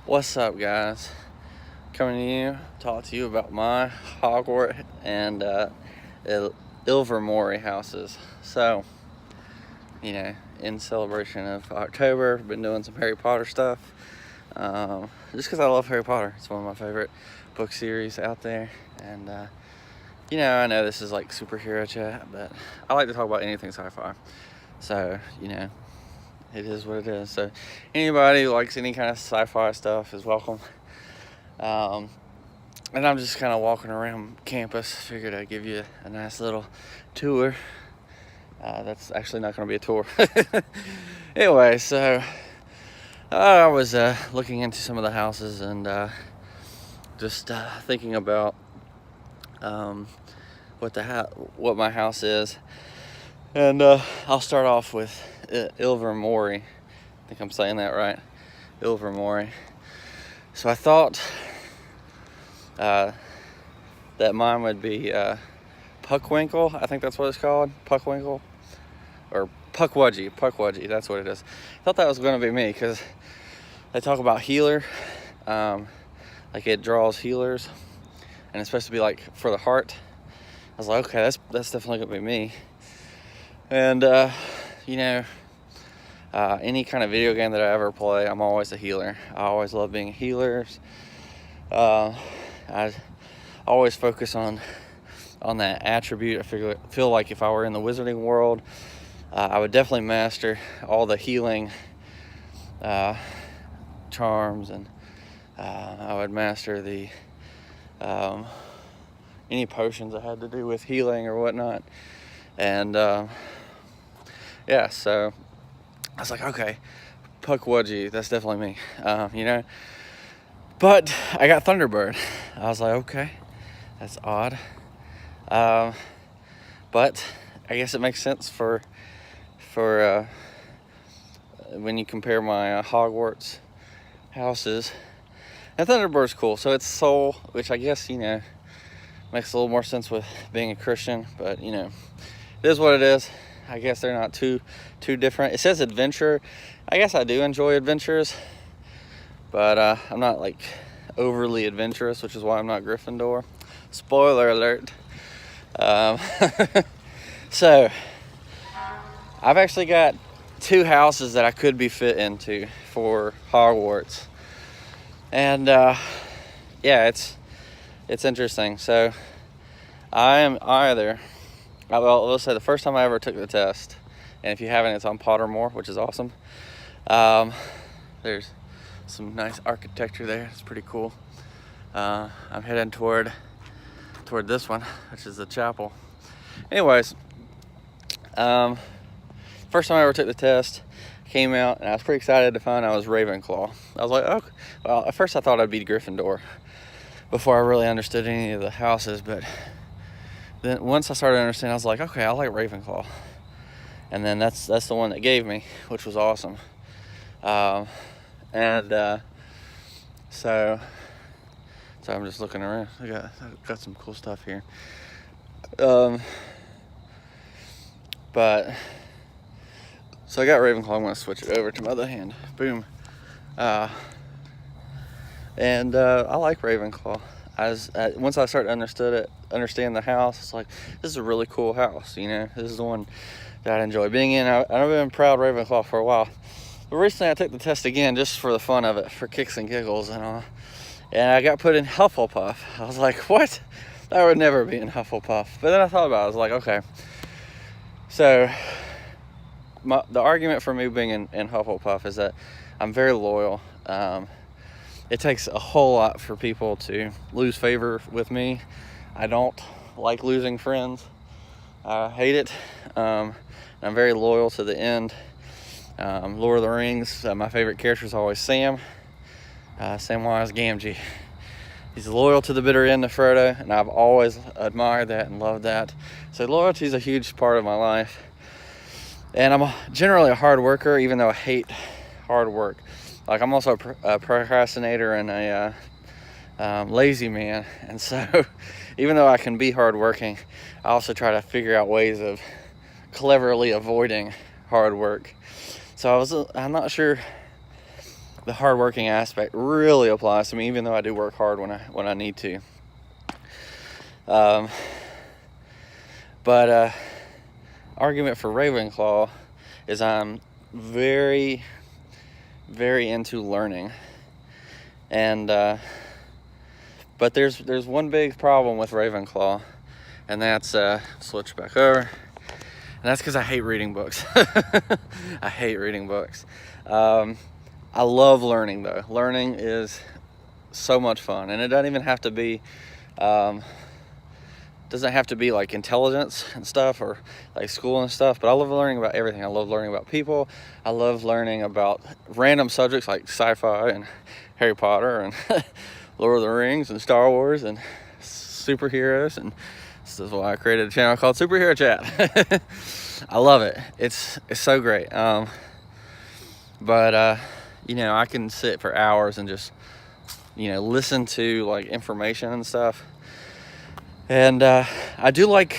What's up, guys? Coming to you, talk to you about my Hogwarts and Ilvermorny houses. So, in celebration of October, been doing some Harry Potter stuff. Just because I love Harry Potter. It's one of my favorite book series out there. And, I know this is like superhero chat, but I like to talk about anything sci-fi. So, it is what it is. So anybody who likes any kind of sci-fi stuff is welcome. And I'm just kind of walking around campus. Figured I'd give you a nice little tour. That's actually not going to be a tour. Anyway, so I was looking into some of the houses and just thinking about what my house is. And I'll start off with Ilvermorny. I think I'm saying that right. Ilvermorny. So I thought that mine would be Puckwinkle. I think that's what it's called. Puckwinkle. Or Puckwudgie. That's what it is. I thought that was going to be me because they talk about healer. Like it draws healers. And it's supposed to be like for the heart. I was like, okay, that's definitely going to be me. And, any kind of video game that I ever play, I'm always a healer. I always love being healers. I always focus on that attribute. I feel like if I were in the wizarding world, I would definitely master all the healing charms, and I would master the any potions that had to do with healing or whatnot. And so I was like, okay, Puckwudgie, that's definitely me, But I got Thunderbird. I was like, okay, that's odd. But I guess it makes sense for when you compare my Hogwarts houses. And Thunderbird's cool. So it's Soul, which I guess, makes a little more sense with being a Christian. But, it is what it is. I guess they're not too different. It says adventure. I guess I do enjoy adventures, but I'm not like overly adventurous, which is why I'm not Gryffindor. Spoiler alert. So I've actually got 2 houses that I could be fit into for Hogwarts, and it's interesting. So I am either. Well, let's say the first time I ever took the test, and if you haven't, it's on Pottermore, which is awesome. There's some nice architecture there. It's pretty cool. I'm heading toward this one, which is the chapel. Anyways, first time I ever took the test, came out, and I was pretty excited to find I was Ravenclaw. I was like, oh, well, at first I thought I'd be Gryffindor before I really understood any of the houses, but then once I started understanding, I was like, okay, I like Ravenclaw. And then that's the one that gave me, which was awesome. So I'm just looking around. I got some cool stuff here. But so I got Ravenclaw. I'm gonna switch it over to my other hand. Boom. I like Ravenclaw. Once I started understand the house, it's like, this is a really cool house. This is the one that I enjoy being in. I've been proud Ravenclaw for a while, but recently I took the test again just for the fun of it, for kicks and giggles and all, and I got put in Hufflepuff. I was like, what? I would never be in Hufflepuff. But then I thought about it. I was like, okay, so the argument for me being in Hufflepuff is that I'm very loyal. It takes a whole lot for people to lose favor with me. I don't like losing friends. I hate it. I'm very loyal to the end. Lord of the Rings, my favorite character is always Sam. Samwise Gamgee. He's loyal to the bitter end of Frodo, and I've always admired that and loved that. So loyalty is a huge part of my life. And I'm generally a hard worker, even though I hate hard work. Like, I'm also a procrastinator and a lazy man. And so even though I can be hardworking, I also try to figure out ways of cleverly avoiding hard work. So I'm not sure the hardworking aspect really applies to me, even though I do work hard when I need to. But argument for Ravenclaw is I'm very, very into learning, and but there's one big problem with Ravenclaw, and that's switch back over, and that's because I hate reading books. I hate reading books. I love learning though. Learning is so much fun, and it doesn't even have to be doesn't have to be like intelligence and stuff, or like school and stuff, but I love learning about everything. I love learning about people. I love learning about random subjects like sci-fi and Harry Potter and Lord of the Rings and Star Wars and superheroes, and this is why I created a channel called Superhero Chat. I love it. It's so great. But you know, I can sit for hours and just, you know, listen to like information and stuff. And I do like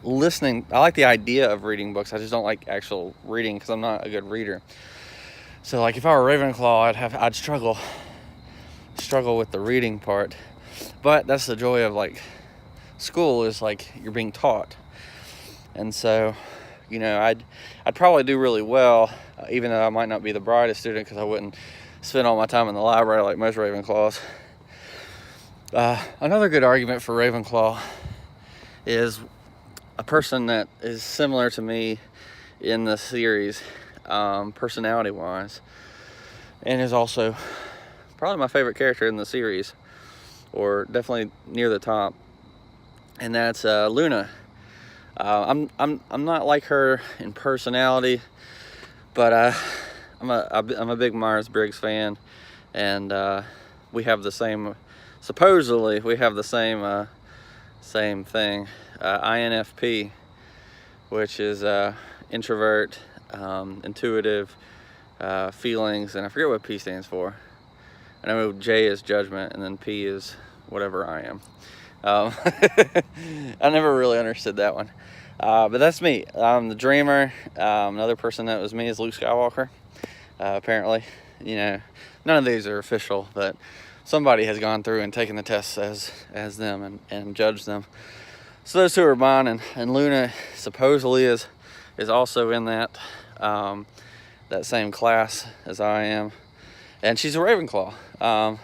listening. I like the idea of reading books. I just don't like actual reading because I'm not a good reader. So like if I were Ravenclaw, I'd struggle with the reading part. But that's the joy of like school, is like you're being taught. And so, you know, I'd probably do really well, even though I might not be the brightest student, because I wouldn't spend all my time in the library like most Ravenclaws. Another good argument for Ravenclaw is a person that is similar to me in the series, personality-wise, and is also probably my favorite character in the series, or definitely near the top, and that's Luna. I'm not like her in personality, but I'm a big Myers-Briggs fan, and we have the same. Supposedly, we have the same thing, INFP, which is introvert, intuitive, feelings, and I forget what P stands for. I know J is judgment, and then P is whatever I am. I never really understood that one, but that's me. I'm the dreamer. Another person that was me is Luke Skywalker. Apparently, you know, none of these are official, but somebody has gone through and taken the tests as them and judged them. So those two are mine, and Luna supposedly is also in that same class as I am, and she's a Ravenclaw.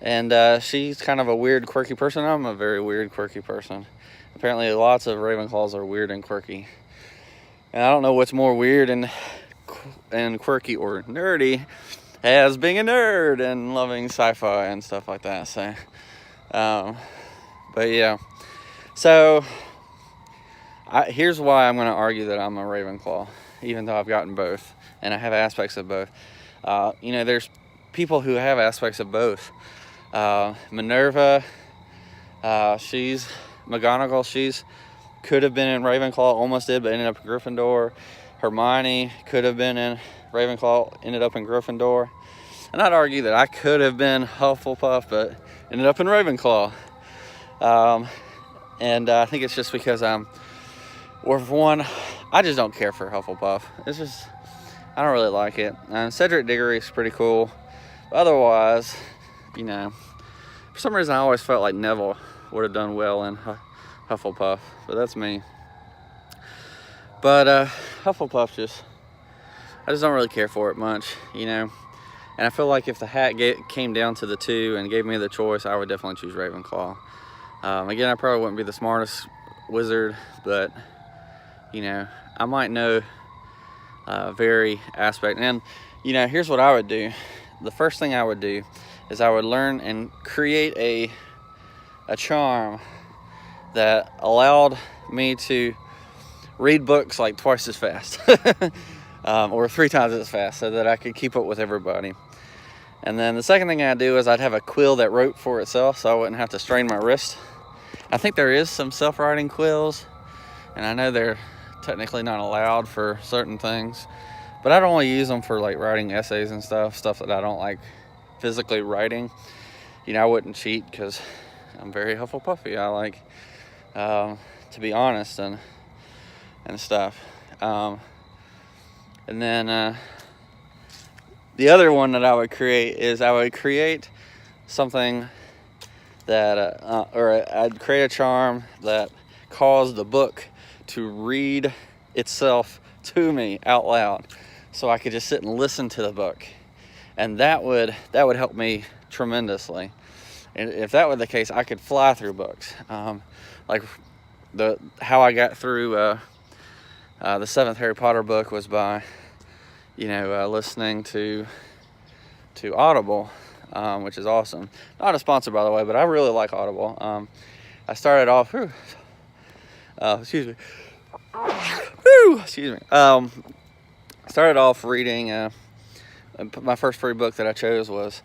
And she's kind of a weird, quirky person. I'm a very weird, quirky person. Apparently lots of Ravenclaws are weird and quirky, and I don't know what's more weird and quirky or nerdy as being a nerd and loving sci-fi and stuff like that. So but yeah, so here's why I'm going to argue that I'm a Ravenclaw, even though I've gotten both and I have aspects of both. You know, there's people who have aspects of both. Minerva, she's McGonagall, she's could have been in Ravenclaw, almost did, but ended up in Gryffindor. Hermione could have been in Ravenclaw, ended up in Gryffindor. And I'd argue that I could have been Hufflepuff, but ended up in Ravenclaw. And I think it's just because or for one, I just don't care for Hufflepuff. It's just, I don't really like it. Cedric Diggory's pretty cool. But otherwise, you know, for some reason I always felt like Neville would have done well in Hufflepuff, but that's me. But Hufflepuff, I just don't really care for it much, you know. And I feel like if the hat came down to the two and gave me the choice, I would definitely choose Ravenclaw. Again, I probably wouldn't be the smartest wizard, but, you know, I might know very aspect. And, you know, here's what I would do. The first thing I would do is I would learn and create a charm that allowed me to read books like twice as fast. Or 3 times as fast, so that I could keep up with everybody. And then the second thing I'd do is I'd have a quill that wrote for itself, so I wouldn't have to strain my wrist. I think there is some self-writing quills, and I know they're technically not allowed for certain things, but I don't want to use them for like writing essays and stuff that I don't like physically writing. You know, I wouldn't cheat because I'm very Hufflepuffy. I like to be honest and stuff. And then the other one that I would create is I would create something that, or I'd create a charm that caused the book to read itself to me out loud, so I could just sit and listen to the book, and that would help me tremendously. And if that were the case, I could fly through books. Like how I got through the 7th Harry Potter book was by, listening to Audible, which is awesome. Not a sponsor, by the way, but I really like Audible. I started off, excuse me. Excuse me. Started off reading. My first free book that I chose was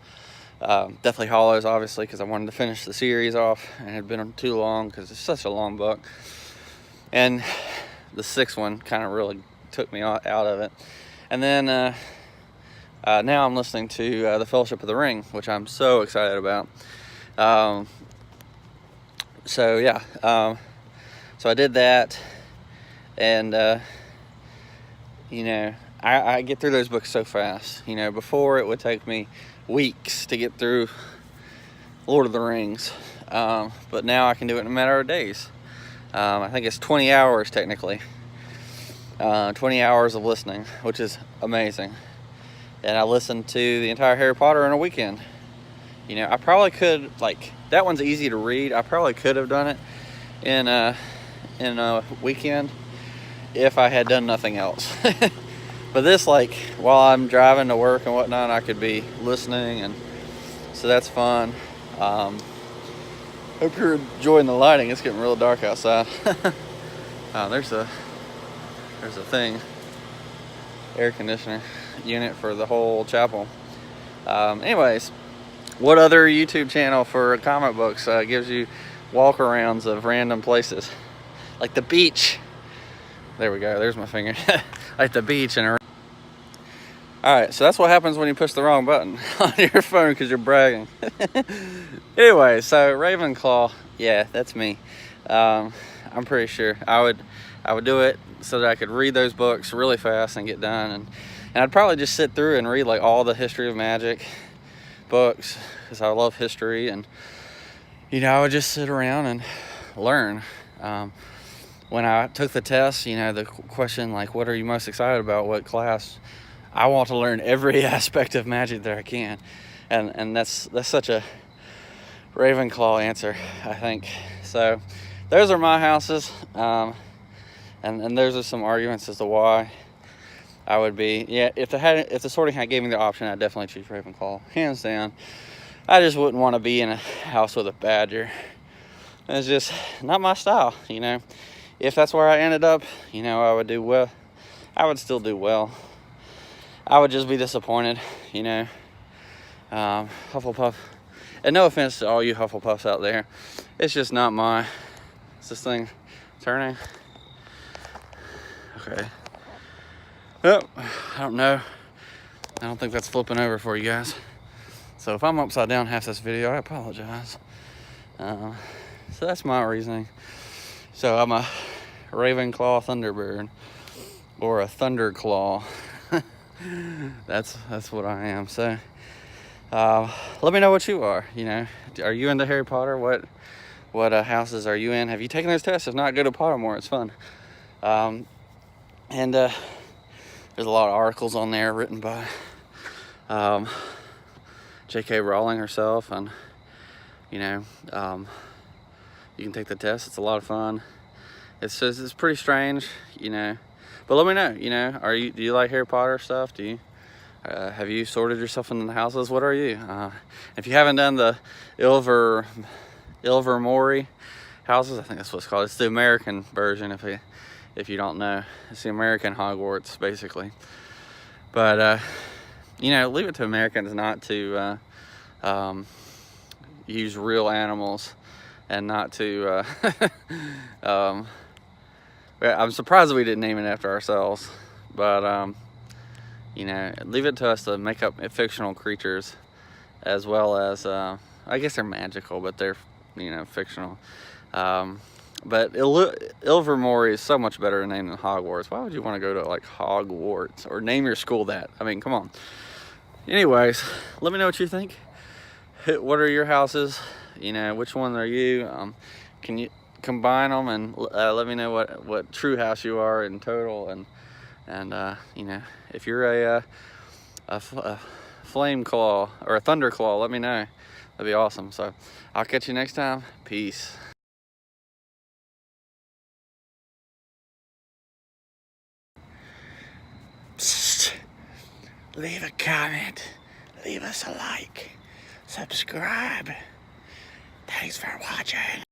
Deathly Hallows, obviously, because I wanted to finish the series off, and it had been too long because it's such a long book. And the 6th one kind of really took me out of it. And then now I'm listening to The Fellowship of the Ring, which I'm so excited about. So I did that, and I get through those books so fast. Before it would take me weeks to get through Lord of the Rings, but now I can do it in a matter of days. I think it's 20 hours technically. 20 hours of listening, which is amazing. And I listened to the entire Harry Potter in a weekend. I probably could, that one's easy to read. I probably could have done it in a weekend if I had done nothing else. But this, while I'm driving to work and whatnot, I could be listening, and so that's fun. Hope you're enjoying the lighting. It's getting real dark outside. There's a thing, air conditioner unit for the whole chapel. Anyways, what other YouTube channel for comic books gives you walk-arounds of random places? Like the beach. There we go, there's my finger. Like the beach and around. Alright, so that's what happens when you push the wrong button on your phone because you're bragging. Anyway, so Ravenclaw, yeah, that's me. I'm pretty sure I would do it so that I could read those books really fast and get done, and I'd probably just sit through and read all the history of magic books because I love history, and I would just sit around and learn. When I took the test, the question what are you most excited about, what class? I want to learn every aspect of magic that I can, and that's such a Ravenclaw answer, I think. So those are my houses, and those are some arguments as to why I would be. Yeah, if the Sorting Hat gave me the option, I'd definitely choose Ravenclaw, hands down. I just wouldn't want to be in a house with a badger. It's just not my style, If that's where I ended up, I would do well. I would still do well. I would just be disappointed, Hufflepuff. And no offense to all you Hufflepuffs out there. It's just not my... Is this thing turning? Okay. Oh, I don't know. I don't think that's flipping over for you guys. So if I'm upside down half this video, I apologize. So that's my reasoning. So I'm a Ravenclaw Thunderbird, or a Thunderclaw. That's what I am. So let me know what you are. Are you into Harry Potter? What houses are you in? Have you taken those tests? If not, go to Pottermore. It's fun. And there's a lot of articles on there written by J.K. Rowling herself, and you can take the test. It's a lot of fun. It's pretty strange, But let me know, do you like Harry Potter stuff? Do you have you sorted yourself into the houses? What are you? If you haven't done the Ilvermorny houses, I think that's what it's called. It's the American version, if you don't know. It's the American Hogwarts, basically. But leave it to Americans not to use real animals, and not to I'm surprised we didn't name it after ourselves, but leave it to us to make up fictional creatures, as well as I guess they're magical, but they're fictional. But Ilvermorny is so much better a name than Hogwarts. Why would you want to go to Hogwarts or name your school that? I mean, come on. Anyways, let me know what you think. What are your houses? You know, which one are you? Can you combine them and let me know what true house you are in total, and you know, if you're a flame claw or a thunder claw, let me know. That'd be awesome. So I'll catch you next time. Peace. Psst. Leave a comment, leave us a like, subscribe. Thanks for watching.